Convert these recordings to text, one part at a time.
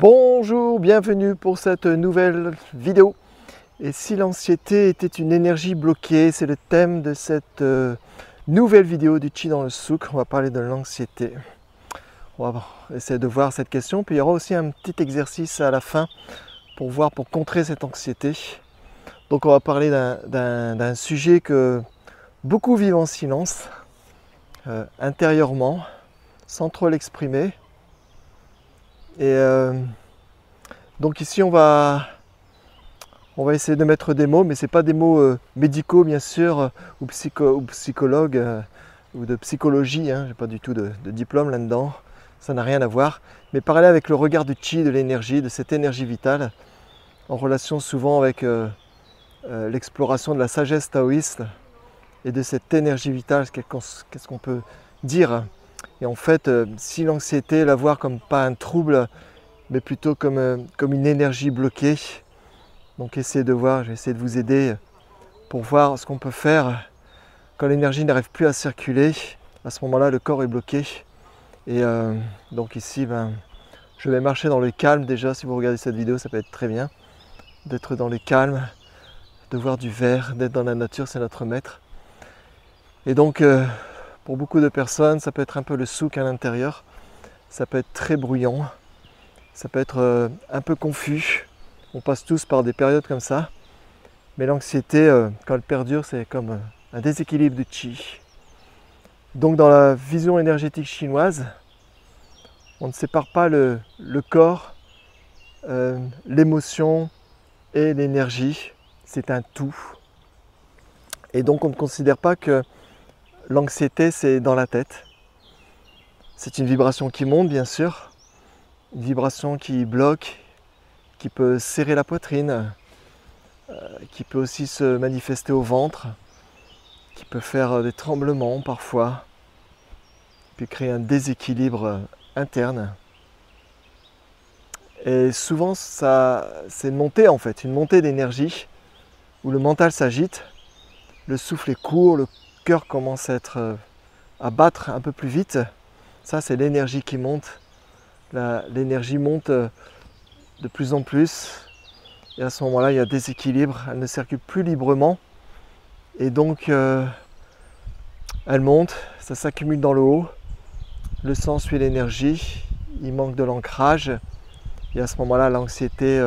Bonjour, bienvenue pour cette nouvelle vidéo. Et si l'anxiété était une énergie bloquée, c'est le thème de cette nouvelle vidéo du Chi dans le Souk. On va parler de l'anxiété. On va essayer de voir cette question. Puis il y aura aussi un petit exercice à la fin pour contrer cette anxiété. Donc on va parler d'un sujet que beaucoup vivent en silence, intérieurement, sans trop l'exprimer. Et donc ici on va essayer de mettre des mots, mais ce n'est pas des mots médicaux bien sûr, ou psychologues, ou de psychologie, hein. Je n'ai pas du tout de diplôme là-dedans, ça n'a rien à voir. Mais parler avec le regard du Chi, de l'énergie, de cette énergie vitale, en relation souvent avec l'exploration de la sagesse taoïste et de cette énergie vitale, qu'est-ce qu'on peut dire. Et en fait, si l'anxiété, la voir comme pas un trouble, mais plutôt comme une énergie bloquée. Donc essayez de voir, je vais essayer de vous aider pour voir ce qu'on peut faire quand l'énergie n'arrive plus à circuler. À ce moment-là, le corps est bloqué. Et donc ici, je vais marcher dans le calme déjà. Si vous regardez cette vidéo, ça peut être très bien d'être dans le calme, de voir du vert, d'être dans la nature, c'est notre maître. Et donc, pour beaucoup de personnes, ça peut être un peu le souk à l'intérieur. Ça peut être très bruyant. Ça peut être un peu confus. On passe tous par des périodes comme ça. Mais l'anxiété, quand elle perdure, c'est comme un déséquilibre du Chi. Donc dans la vision énergétique chinoise, on ne sépare pas le corps, l'émotion et l'énergie. C'est un tout. Et donc on ne considère pas que l'anxiété, c'est dans la tête. C'est une vibration qui monte, bien sûr. Une vibration qui bloque, qui peut serrer la poitrine, qui peut aussi se manifester au ventre, qui peut faire des tremblements parfois, puis créer un déséquilibre interne. Et souvent, c'est une montée en fait, une montée d'énergie, où le mental s'agite, le souffle est court, le cœur commence à battre un peu plus vite. Ça, c'est l'énergie qui monte. L'énergie monte de plus en plus. Et à ce moment-là, il y a déséquilibre, elle ne circule plus librement. Et donc, elle monte, ça s'accumule dans le haut. Le sang suit l'énergie, il manque de l'ancrage. Et à ce moment-là, l'anxiété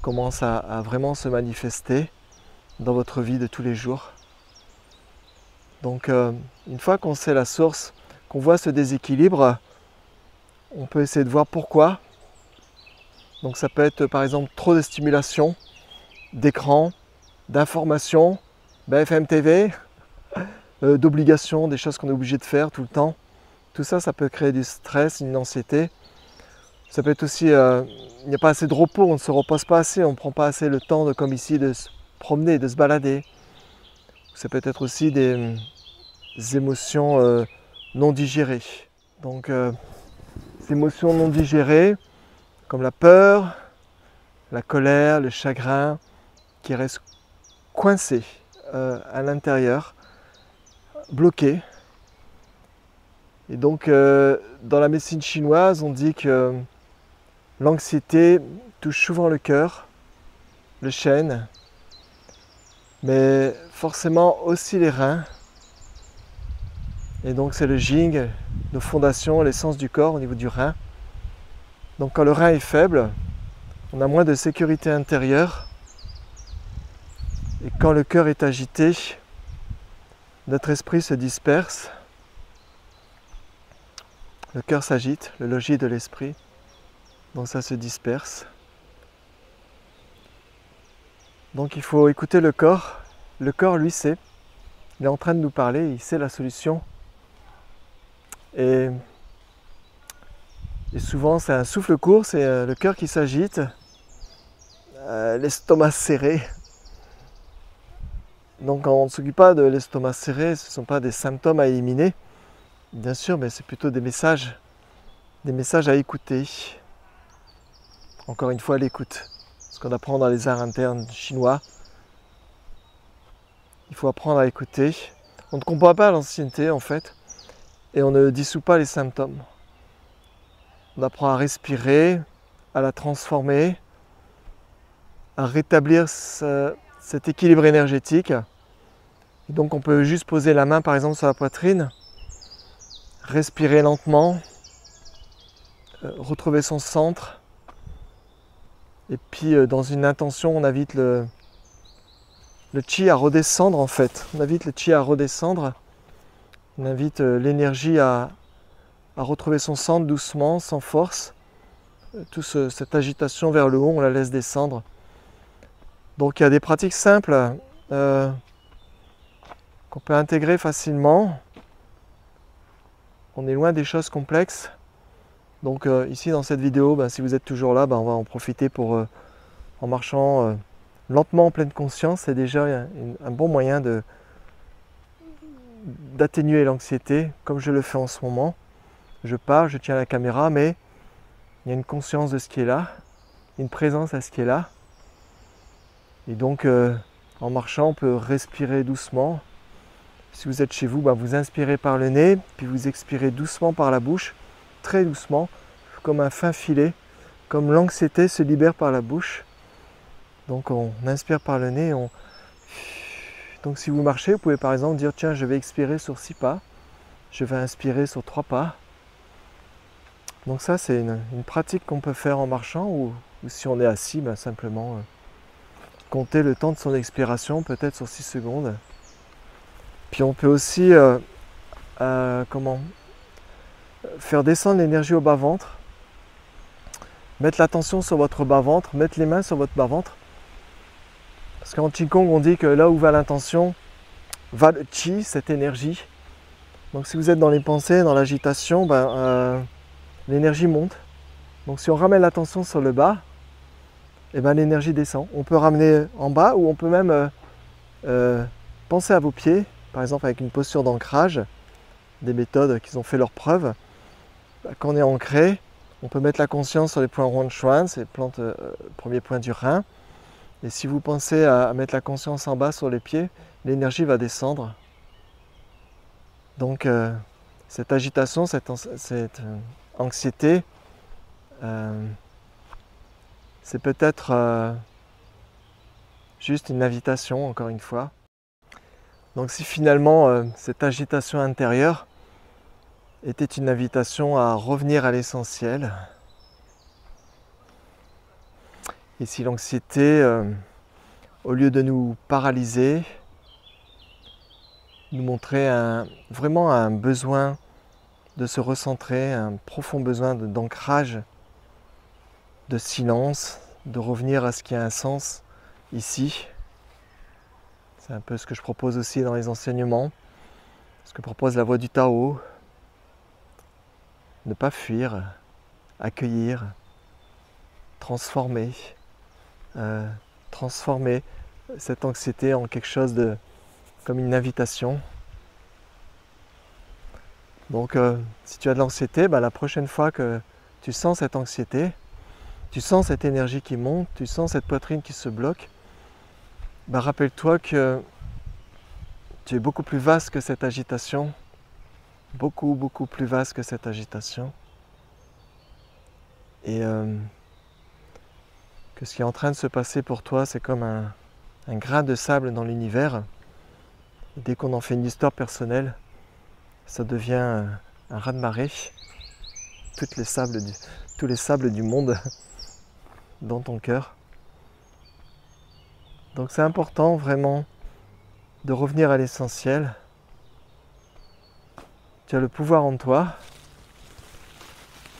commence à vraiment se manifester dans votre vie de tous les jours. Donc, une fois qu'on sait la source, qu'on voit ce déséquilibre, on peut essayer de voir pourquoi. Donc ça peut être par exemple trop de stimulation, d'écran, d'informations, BFM TV, d'obligations, des choses qu'on est obligé de faire tout le temps. Tout ça, ça peut créer du stress, une anxiété. Ça peut être aussi, il n'y a pas assez de repos, on ne se repose pas assez, on ne prend pas assez le temps, comme ici, de se promener, de se balader. Ça peut être aussi des émotions non digérées. Donc, ces émotions non digérées, comme la peur, la colère, le chagrin, qui restent coincés à l'intérieur, bloqués. Et donc, dans la médecine chinoise, on dit que l'anxiété touche souvent le cœur, le chêne, mais forcément aussi les reins. Et donc, c'est le Jing, nos fondations, l'essence du corps au niveau du rein. Donc, quand le rein est faible, on a moins de sécurité intérieure. Et quand le cœur est agité, notre esprit se disperse. Le cœur s'agite, le logis de l'esprit. Donc ça se disperse. Donc il faut écouter le corps. Le corps, lui, sait. Il est en train de nous parler, il sait la solution. Et souvent, c'est un souffle court, c'est le cœur qui s'agite, l'estomac serré. Donc quand on ne s'occupe pas de l'estomac serré, ce ne sont pas des symptômes à éliminer, bien sûr, mais c'est plutôt des messages à écouter. Encore une fois, l'écoute. Ce qu'on apprend dans les arts internes chinois, il faut apprendre à écouter. On ne comprend pas l'anxiété en fait, et on ne dissout pas les symptômes. On apprend à respirer, à la transformer, à rétablir cet équilibre énergétique. Et donc on peut juste poser la main par exemple sur la poitrine, respirer lentement, retrouver son centre. Et puis dans une intention, on invite le chi à redescendre en fait. On invite le chi à redescendre. On invite l'énergie à retrouver son centre doucement, sans force. Toute cette agitation vers le haut, on la laisse descendre. Donc il y a des pratiques simples qu'on peut intégrer facilement. On est loin des choses complexes. Donc ici dans cette vidéo, si vous êtes toujours là, on va en profiter pour, en marchant lentement en pleine conscience, c'est déjà un bon moyen d'atténuer l'anxiété, comme je le fais en ce moment. Je parle, je tiens la caméra, mais il y a une conscience de ce qui est là, une présence à ce qui est là. Et donc en marchant, on peut respirer doucement. Si vous êtes chez vous, vous inspirez par le nez, puis vous expirez doucement par la bouche, très doucement, comme un fin filet, comme l'anxiété se libère par la bouche. Donc on inspire par le nez. Donc si vous marchez, vous pouvez par exemple dire tiens, je vais expirer sur 6 pas, je vais inspirer sur 3 pas. Donc ça c'est une pratique qu'on peut faire en marchant ou si on est assis, simplement compter le temps de son expiration, peut-être sur 6 secondes. Puis on peut aussi faire descendre l'énergie au bas-ventre, mettre l'attention sur votre bas-ventre, mettre les mains sur votre bas-ventre. Parce qu'en Qigong, on dit que là où va l'intention, va le Qi, cette énergie. Donc si vous êtes dans les pensées, dans l'agitation, l'énergie monte. Donc si on ramène l'attention sur le bas, l'énergie descend. On peut ramener en bas ou on peut même penser à vos pieds, par exemple avec une posture d'ancrage, des méthodes qui ont fait leurs preuves. Quand on est ancré, on peut mettre la conscience sur les points Huanshuan, c'est le premier point du rein. Et si vous pensez à mettre la conscience en bas sur les pieds, l'énergie va descendre. Donc cette agitation, cette anxiété, c'est peut-être juste une invitation, encore une fois. Donc si finalement cette agitation intérieure était une invitation à revenir à l'essentiel, et si l'anxiété, au lieu de nous paralyser, nous montrait vraiment un besoin de se recentrer, un profond besoin d'ancrage, de silence, de revenir à ce qui a un sens ici. C'est un peu ce que je propose aussi dans les enseignements, ce que propose la voie du Tao. Ne pas fuir, accueillir, transformer cette anxiété en quelque chose comme une invitation. Donc si tu as de l'anxiété, la prochaine fois que tu sens cette anxiété, tu sens cette énergie qui monte, tu sens cette poitrine qui se bloque, rappelle-toi que tu es beaucoup plus vaste que cette agitation, beaucoup plus vaste que cette agitation, et que ce qui est en train de se passer pour toi, c'est comme un grain de sable dans l'univers. Dès qu'on en fait une histoire personnelle, ça devient un raz-de-marée, tous les sables du monde dans ton cœur. Donc c'est important vraiment de revenir à l'essentiel. Tu as le pouvoir en toi,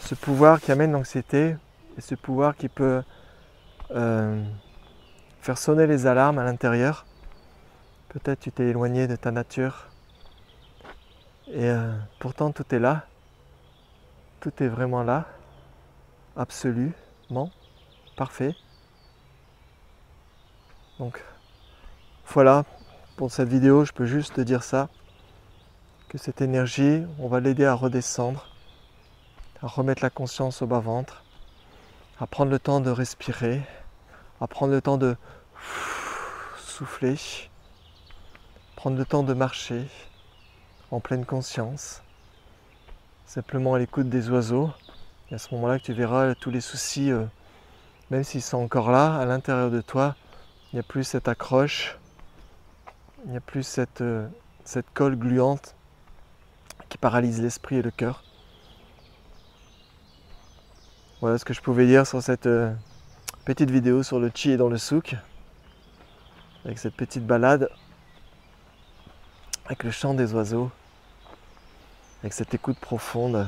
ce pouvoir qui amène l'anxiété et ce pouvoir qui peut faire sonner les alarmes à l'intérieur. Peut-être tu t'es éloigné de ta nature et pourtant tout est là, tout est vraiment là, absolument parfait. Donc voilà, pour cette vidéo, je peux juste te dire ça, que cette énergie, on va l'aider à redescendre, à remettre la conscience au bas-ventre, à prendre le temps de respirer, à prendre le temps de souffler, prendre le temps de marcher en pleine conscience, simplement à l'écoute des oiseaux. Et à ce moment-là que tu verras tous les soucis même s'ils sont encore là, à l'intérieur de toi, il n'y a plus cette accroche, il n'y a plus cette colle gluante qui paralyse l'esprit et le cœur. Voilà ce que je pouvais dire sur cette petite vidéo sur le chi dans le souk, avec cette petite balade, avec le chant des oiseaux, avec cette écoute profonde.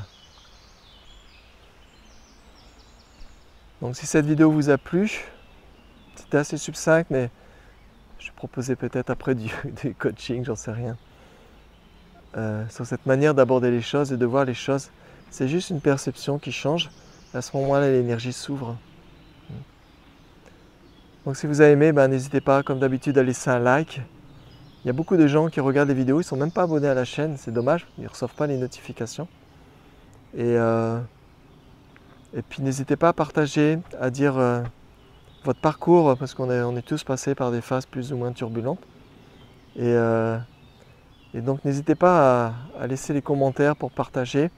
Donc si cette vidéo vous a plu, c'était assez succinct, mais je proposais peut-être après du coaching, j'en sais rien. Sur cette manière d'aborder les choses et de voir les choses, c'est juste une perception qui change. À ce moment-là, l'énergie s'ouvre. Donc si vous avez aimé, n'hésitez pas, comme d'habitude, à laisser un like. Il y a beaucoup de gens qui regardent les vidéos, ils ne sont même pas abonnés à la chaîne, c'est dommage, ils ne reçoivent pas les notifications. Et puis n'hésitez pas à partager, à dire votre parcours, parce qu'on est tous passés par des phases plus ou moins turbulentes. Et donc n'hésitez pas à laisser les commentaires pour partager.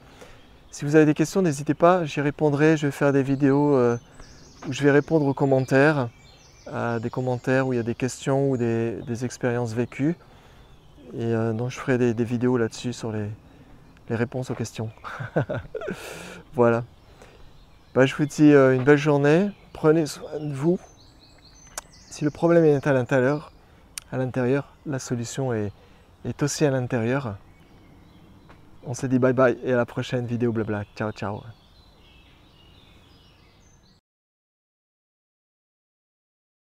Si vous avez des questions, n'hésitez pas, j'y répondrai. Je vais faire des vidéos où je vais répondre aux commentaires, à des commentaires où il y a des questions ou des expériences vécues. Et donc je ferai des vidéos là-dessus sur les réponses aux questions. Voilà. Je vous dis une belle journée. Prenez soin de vous. Si le problème est à l'intérieur, la solution est aussi à l'intérieur. On se dit bye bye et à la prochaine vidéo blabla. Ciao ciao.